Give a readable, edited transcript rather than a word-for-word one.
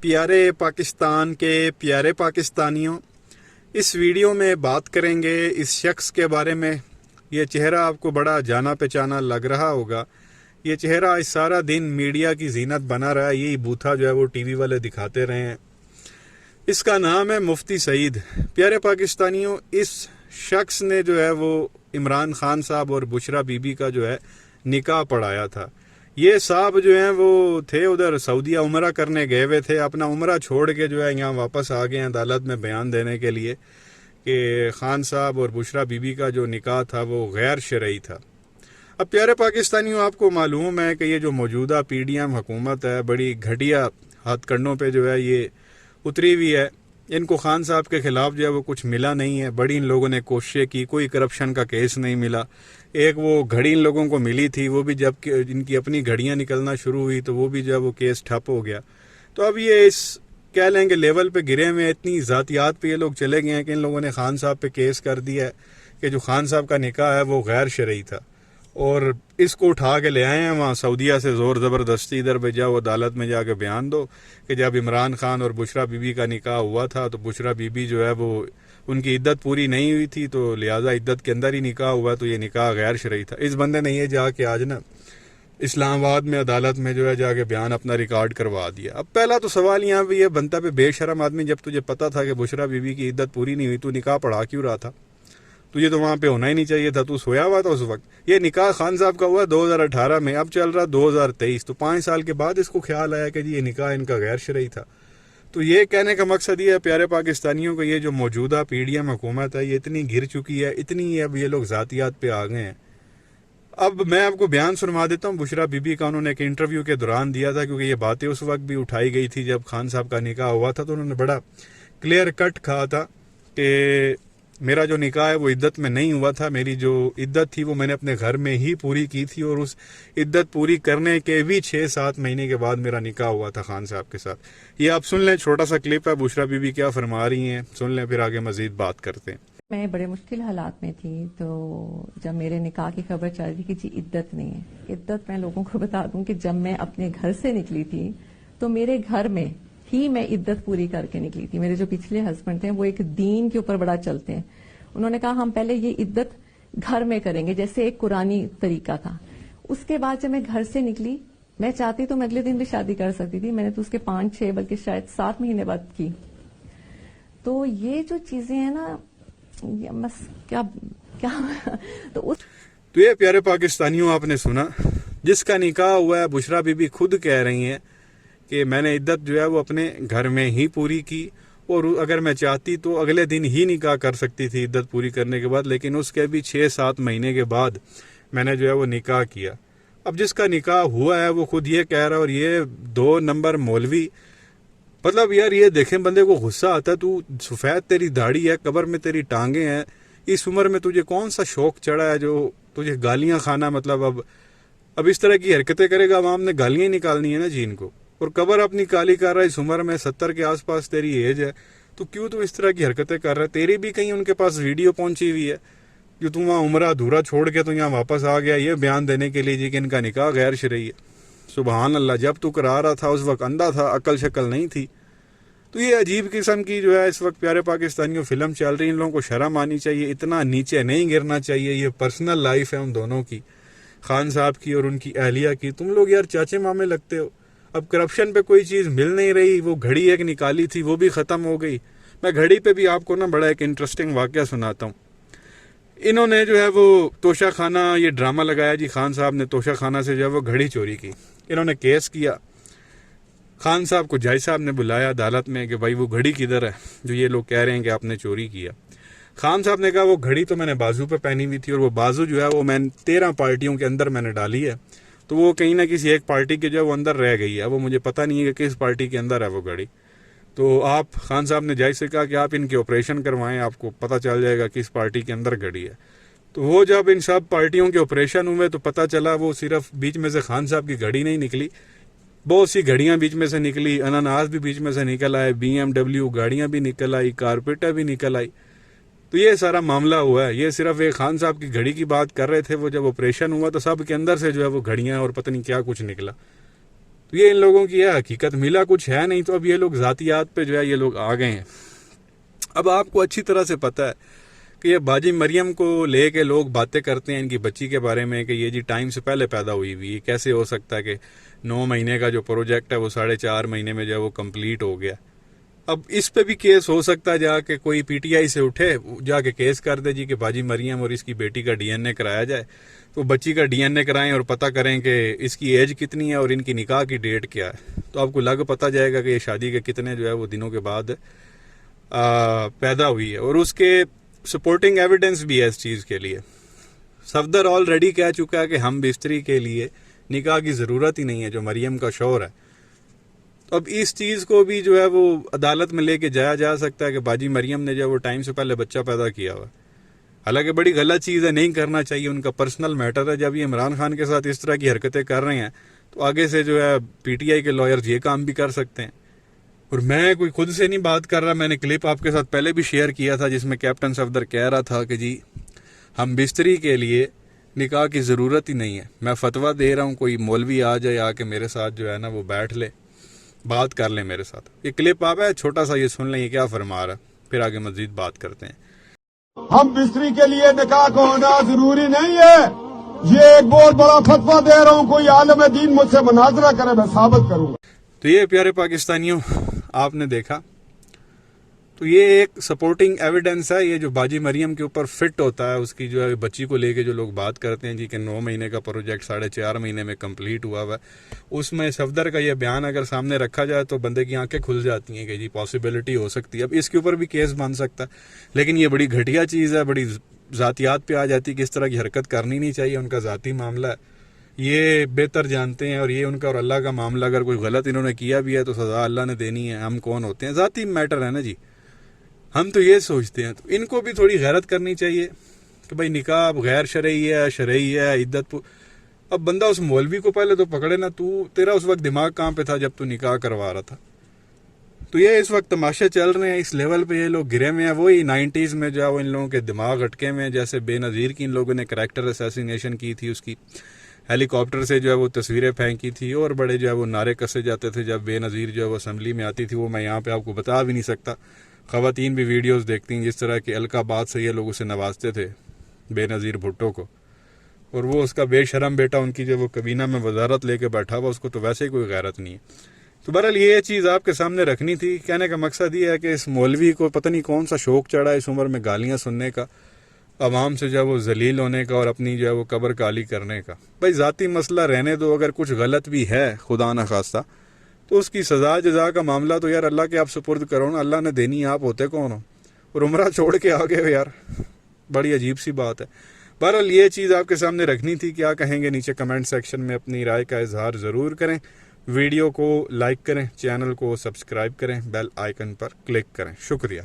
پیارے پاکستان کے پیارے پاکستانیوں، اس ویڈیو میں بات کریں گے اس شخص کے بارے میں۔ یہ چہرہ آپ کو بڑا جانا پہچانا لگ رہا ہوگا۔ یہ چہرہ اس سارا دن میڈیا کی زینت بنا رہا ہے، یہی بوتھا جو ہے وہ ٹی وی والے دکھاتے رہے ہیں۔ اس کا نام ہے مفتی سعید۔ پیارے پاکستانیوں، اس شخص نے جو ہے وہ عمران خان صاحب اور بشرا بی بی کا جو ہے نکاح پڑھایا تھا۔ یہ صاحب جو ہیں وہ تھے ادھر سعودیہ عمرہ کرنے گئے ہوئے تھے، اپنا عمرہ چھوڑ کے جو ہے یہاں واپس آ گئے ہیں عدالت میں بیان دینے کے لیے کہ خان صاحب اور بشرا بی بی کا جو نکاح تھا وہ غیر شرعی تھا۔ اب پیارے پاکستانیوں، آپ کو معلوم ہے کہ یہ جو موجودہ پی ڈی ایم حکومت ہے بڑی گھٹیا ہتھ کنڈوں پہ جو ہے یہ اتری ہوئی ہے۔ ان کو خان صاحب کے خلاف جو ہے وہ کچھ ملا نہیں ہے، بڑی ان لوگوں نے کوششیں کی، کوئی کرپشن کا کیس نہیں ملا۔ ایک وہ گھڑی ان لوگوں کو ملی تھی، وہ بھی جب ان کی اپنی گھڑیاں نکلنا شروع ہوئی تو وہ بھی جو ہے وہ کیس ٹھپ ہو گیا۔ تو اب یہ اس کہہ لیں گے لیول پہ گرے ہوئے، اتنی ذاتیات پہ یہ لوگ چلے گئے ہیں کہ ان لوگوں نے خان صاحب پہ کیس کر دیا ہے کہ جو خان صاحب کا نکاح ہے وہ غیر شرعی تھا، اور اس کو اٹھا کے لے آئے ہیں وہاں سعودیہ سے زور زبردستی۔ ادھر پہ جاؤ عدالت میں جا کے بیان دو کہ جب عمران خان اور بشرا بی بی کا نکاح ہوا تھا تو بشرا بی بی جو ہے وہ ان کی عدت پوری نہیں ہوئی تھی، تو لہٰذا عدت کے اندر ہی نکاح ہوا، تو یہ نکاح غیر شرعی تھا۔ اس بندے نے یہ جا کے آج نا اسلام آباد میں عدالت میں جو ہے جا کے بیان اپنا ریکارڈ کروا دیا۔ اب پہلا تو سوال یہاں پہ یہ بنتا پہ، بے شرم آدمی، جب تجھے پتا تھا کہ بشرا بی بی کی عدت پوری نہیں ہوئی تو نکاح پڑھا کیوں رہا تھا؟ تجھے تو وہاں پہ ہونا ہی نہیں چاہیے تھا، تو سویا ہوا تھا اس وقت۔ یہ نکاح خان صاحب کا ہوا 2018 میں، اب چل رہا 2023، تو 5 سال کے بعد اس کو خیال آیا کہ جی یہ نکاح ان کا غیر شرعی تھا۔ تو یہ کہنے کا مقصد یہ ہے پیارے پاکستانیوں کو، یہ جو موجودہ پی ڈی ایم حکومت ہے یہ اتنی گر چکی ہے، اتنی اب یہ لوگ ذاتیات پہ آ گئے ہیں۔ اب میں آپ کو بیان سنوا دیتا ہوں بشرا بی بی کا، انہوں نے ایک انٹرویو کے دوران دیا تھا، کیونکہ یہ باتیں اس وقت بھی اٹھائی گئی تھی جب خان صاحب کا نکاح ہوا تھا، تو انہوں نے بڑا کلیئر کٹ کہا تھا کہ میرا جو نکاح ہے وہ عدت میں نہیں ہوا تھا، میری جو عدت تھی وہ میں نے اپنے گھر میں ہی پوری کی تھی، اور اس عدت پوری کرنے کے بھی 6-7 مہینے کے بعد میرا نکاح ہوا تھا خان صاحب کے ساتھ۔ یہ آپ سن لیں، چھوٹا سا کلپ ہے، بشرا بی بی کیا فرما رہی ہیں، سن لیں، پھر آگے مزید بات کرتے ہیں۔ میں بڑے مشکل حالات میں تھی، تو جب میرے نکاح کی خبر چل رہی کہ جی عدت نہیں ہے، عدت میں لوگوں کو بتا دوں کہ جب میں اپنے گھر سے نکلی تھی تو میرے گھر میں ہی میں عدت پوری کر کے نکلی تھی۔ میرے جو پچھلے ہسبینڈ تھے وہ ایک دین کے اوپر بڑا چلتے ہیں، انہوں نے کہا ہم پہلے یہ عدت گھر میں کریں گے، جیسے ایک قرآنی طریقہ تھا۔ اس کے بعد جب میں گھر سے نکلی، میں چاہتی تو میں اگلے دن بھی شادی کر سکتی تھی، میں نے تو اس کے 5-6 بلکہ شاید 7 مہینے بعد کی۔ تو یہ جو چیزیں ہیں نا، بس کیا تو یہ پیارے پاکستانیوں، آپ نے سنا، جس کا نکاح ہوا ہے، بشرا بی بی خود کہہ رہی ہیں کہ میں نے عدت جو ہے وہ اپنے گھر میں ہی پوری کی، اور اگر میں چاہتی تو اگلے دن ہی نکاح کر سکتی تھی عدت پوری کرنے کے بعد، لیکن اس کے بھی 6-7 مہینے کے بعد میں نے جو ہے وہ نکاح کیا۔ اب جس کا نکاح ہوا ہے وہ خود یہ کہہ رہا ہے، اور یہ 2 نمبر مولوی، مطلب یار یہ دیکھیں بندے کو غصہ آتا ہے، تو سفید تیری داڑھی ہے، قبر میں تیری ٹانگیں ہیں، اس عمر میں تجھے کون سا شوق چڑھا ہے جو تجھے گالیاں کھانا، مطلب اب اس طرح کی حرکتیں کرے گا، عوام نے گالیاں ہی نکالنی ہے نا جی ان کو، اور قبر اپنی کالی کر رہا ہے اس عمر میں، 70 کے آس پاس تیری ایج ہے، تو کیوں تو اس طرح کی حرکتیں کر رہا ہے؟ تیری بھی کہیں ان کے پاس ویڈیو پہنچی ہوئی ہے جو تم وہاں عمرہ ادھورا چھوڑ کے تو یہاں واپس آ گیا یہ بیان دینے کے لیے جی کہ ان کا نکاح غیر شرعی ہے؟ سبحان اللہ، جب تو کرا رہا تھا اس وقت اندھا تھا، عقل شکل نہیں تھی۔ تو یہ عجیب قسم کی جو ہے اس وقت پیارے پاکستانیوں فلم چل رہی، ان لوگوں کو شرم آنی چاہیے، اتنا نیچے نہیں گرنا چاہیے۔ یہ پرسنل لائف ہے ان دونوں کی، خان صاحب کی اور ان کی اہلیہ کی۔ تم لوگ یار چاچے مامے لگتے ہو۔ اب کرپشن پہ کوئی چیز مل نہیں رہی، وہ گھڑی ایک نکالی تھی وہ بھی ختم ہو گئی۔ میں گھڑی پہ بھی آپ کو نا بڑا ایک انٹرسٹنگ واقعہ سناتا ہوں۔ انہوں نے جو ہے وہ توشہ خانہ، یہ ڈرامہ لگایا جی، خان صاحب نے توشہ خانہ سے جو ہے وہ گھڑی چوری کی، انہوں نے کیس کیا۔ خان صاحب کو جج صاحب نے بلایا عدالت میں کہ بھائی وہ گھڑی کدھر ہے جو یہ لوگ کہہ رہے ہیں کہ آپ نے چوری کیا؟ خان صاحب نے کہا وہ گھڑی تو میں نے بازو پہ پہنی ہوئی تھی، اور وہ بازو جو ہے وہ میں 13 پارٹیوں کے اندر میں نے ڈالی ہے، تو وہ کہیں نہ کسی ایک پارٹی کے جو ہے وہ اندر رہ گئی ہے، وہ مجھے پتہ نہیں ہے کہ کس پارٹی کے اندر ہے وہ گھڑی۔ تو آپ، خان صاحب نے جج سے کہا کہ آپ ان کے آپریشن کروائیں، آپ کو پتہ چل جائے گا کس پارٹی کے اندر گھڑی ہے۔ تو وہ جب ان سب پارٹیوں کے آپریشن ہوئے تو پتہ چلا وہ صرف بیچ میں سے خان صاحب کی گھڑی نہیں نکلی، بہت سی گھڑیاں بیچ میں سے نکلی، اناناس بھی بیچ میں سے نکل آئے، BMW گاڑیاں بھی نکل آئی، کارپیٹر بھی نکل آئی۔ تو یہ سارا معاملہ ہوا ہے۔ یہ صرف ایک خان صاحب کی گھڑی کی بات کر رہے تھے، وہ جب آپریشن ہوا تو سب کے اندر سے جو ہے وہ گھڑیاں اور پتہ نہیں کیا کچھ نکلا۔ تو یہ ان لوگوں کی ہے حقیقت، ملا کچھ ہے نہیں، تو اب یہ لوگ ذاتیات پہ جو ہے یہ لوگ آ گئے ہیں۔ اب آپ کو اچھی طرح سے پتہ ہے کہ یہ باجی مریم کو لے کے لوگ باتیں کرتے ہیں ان کی بچی کے بارے میں کہ یہ جی ٹائم سے پہلے پیدا ہوئی ہوئی، یہ کیسے ہو سکتا ہے کہ 9 مہینے کا جو پروجیکٹ ہے وہ 4.5 مہینے میں جو ہے وہ کمپلیٹ ہو گیا۔ اب اس پہ بھی کیس ہو سکتا ہے، جا کے کوئی پی ٹی آئی سے اٹھے جا کے کیس کر دے جی کہ باجی مریم اور اس کی بیٹی کا ڈی این اے کرایا جائے، تو بچی کا ڈی این اے کرائیں اور پتہ کریں کہ اس کی ایج کتنی ہے اور ان کی نکاح کی ڈیٹ کیا ہے، تو آپ کو لگ پتہ جائے گا کہ یہ شادی کے کتنے جو ہے وہ دنوں کے بعد پیدا ہوئی ہے۔ اور اس کے سپورٹنگ ایویڈنس بھی ہے اس چیز کے لیے۔ صفدر آلریڈی کہہ چکا ہے کہ ہم بستری کے لیے نکاح کی ضرورت ہی نہیں ہے، جو مریم کا شوہر ہے۔ تو اب اس چیز کو بھی جو ہے وہ عدالت میں لے کے جایا جا سکتا ہے کہ باجی مریم نے جو ہے وہ ٹائم سے پہلے بچہ پیدا کیا ہوا، حالانکہ بڑی غلط چیز ہے، نہیں کرنا چاہیے، ان کا پرسنل میٹر ہے۔ جب یہ عمران خان کے ساتھ اس طرح کی حرکتیں کر رہے ہیں تو آگے سے جو ہے پی ٹی آئی کے لائرز یہ کام بھی کر سکتے ہیں۔ اور میں کوئی خود سے نہیں بات کر رہا، میں نے کلپ آپ کے ساتھ پہلے بھی شیئر کیا تھا جس میں کیپٹن صفدر کہہ رہا تھا کہ جی ہم بستری کے لیے نکاح کی ضرورت ہی نہیں ہے۔ میں فتویٰ دے رہا ہوں، کوئی مولوی آ جائے آ کے میرے ساتھ جو ہے نا وہ بیٹھ لے، بات کر لیں میرے ساتھ۔ یہ کلپ آپ ہے چھوٹا سا، یہ سن لیں یہ کیا فرما رہا ہے، پھر آگے مزید بات کرتے ہیں۔ ہم بستری کے لیے نکاح کو ہونا ضروری نہیں ہے، یہ ایک بہت بڑا فتویٰ دے رہا ہوں، کوئی عالم دین مجھ سے مناظرہ کرے میں ثابت کروں گا۔ تو یہ پیارے پاکستانیوں آپ نے دیکھا، تو یہ ایک سپورٹنگ ایویڈنس ہے، یہ جو باجی مریم کے اوپر فٹ ہوتا ہے، اس کی جو ہے بچی کو لے کے جو لوگ بات کرتے ہیں جی کہ 9 مہینے کا پروجیکٹ 4.5 مہینے میں کمپلیٹ ہوا ہے، اس میں صفدر کا یہ بیان اگر سامنے رکھا جائے تو بندے کی آنکھیں کھل جاتی ہیں کہ جی پاسبلٹی ہو سکتی ہے۔ اب اس کے اوپر بھی کیس بن سکتا ہے، لیکن یہ بڑی گھٹیا چیز ہے، بڑی ذاتیات پہ آ جاتی ہے کہ اس طرح کی حرکت کرنی نہیں چاہیے، ان کا ذاتی معاملہ ہے، یہ بہتر جانتے ہیں، اور یہ ان کا اور اللہ کا معاملہ، اگر کوئی غلط انہوں نے کیا بھی ہے تو سزا اللہ نے دینی ہے، ہم کون ہوتے ہیں، ذاتی میٹر ہے نا جی، ہم تو یہ سوچتے ہیں۔ تو ان کو بھی تھوڑی غیرت کرنی چاہیے کہ بھائی نکاح غیر شرعی ہے، شرعی ہے، عدت اب بندہ اس مولوی کو پہلے تو پکڑے نا، تیرا اس وقت دماغ کہاں پہ تھا جب تو نکاح کروا رہا تھا؟ تو یہ اس وقت تماشے چل رہے ہیں، اس لیول پہ یہ لوگ گرے ہوئے ہیں، وہی 90s میں جو ہے وہ ان لوگوں کے دماغ اٹکے ہوئے ہیں، جیسے بے نظیر کی ان لوگوں نے کریکٹر اسیسینیشن کی تھی، اس کی ہیلی کاپٹر سے جو ہے وہ تصویریں پھینکی تھی، اور بڑے جو ہے وہ نعرے کسے جاتے تھے جب بے نظیر جو ہے وہ اسمبلی میں آتی تھی، وہ میں یہاں پہ آپ کو بتا بھی نہیں سکتا۔ خواتین بھی ویڈیوز دیکھتی ہیں جس طرح کہ القا آباد سے یہ لوگ اسے نوازتے تھے بے نظیر بھٹو کو، اور وہ اس کا بے شرم بیٹا ان کی جو وہ کابینہ میں وزارت لے کے بیٹھا ہوا، اس کو تو ویسے ہی کوئی غیرت نہیں ہے۔ تو بہرحال یہ چیز آپ کے سامنے رکھنی تھی۔ کہنے کا مقصد یہ ہے کہ اس مولوی کو پتہ نہیں کون سا شوق چڑھا اس عمر میں گالیاں سننے کا، عوام سے جو ہے وہ ذلیل ہونے کا، اور اپنی جو ہے وہ قبر کالی کرنے کا۔ بھائی ذاتی مسئلہ رہنے دو، اگر کچھ غلط بھی ہے خدا نخواستہ تو اس کی سزا جزا کا معاملہ تو یار اللہ کے آپ سپرد کرو نا، اللہ نے دینی، آپ ہوتے کون ہو؟ اور عمرہ چھوڑ کے آگے ہو یار، بڑی عجیب سی بات ہے۔ بہرحال یہ چیز آپ کے سامنے رکھنی تھی، کیا کہیں گے نیچے کمنٹ سیکشن میں اپنی رائے کا اظہار ضرور کریں، ویڈیو کو لائک کریں، چینل کو سبسکرائب کریں، بیل آئیکن پر کلک کریں، شکریہ۔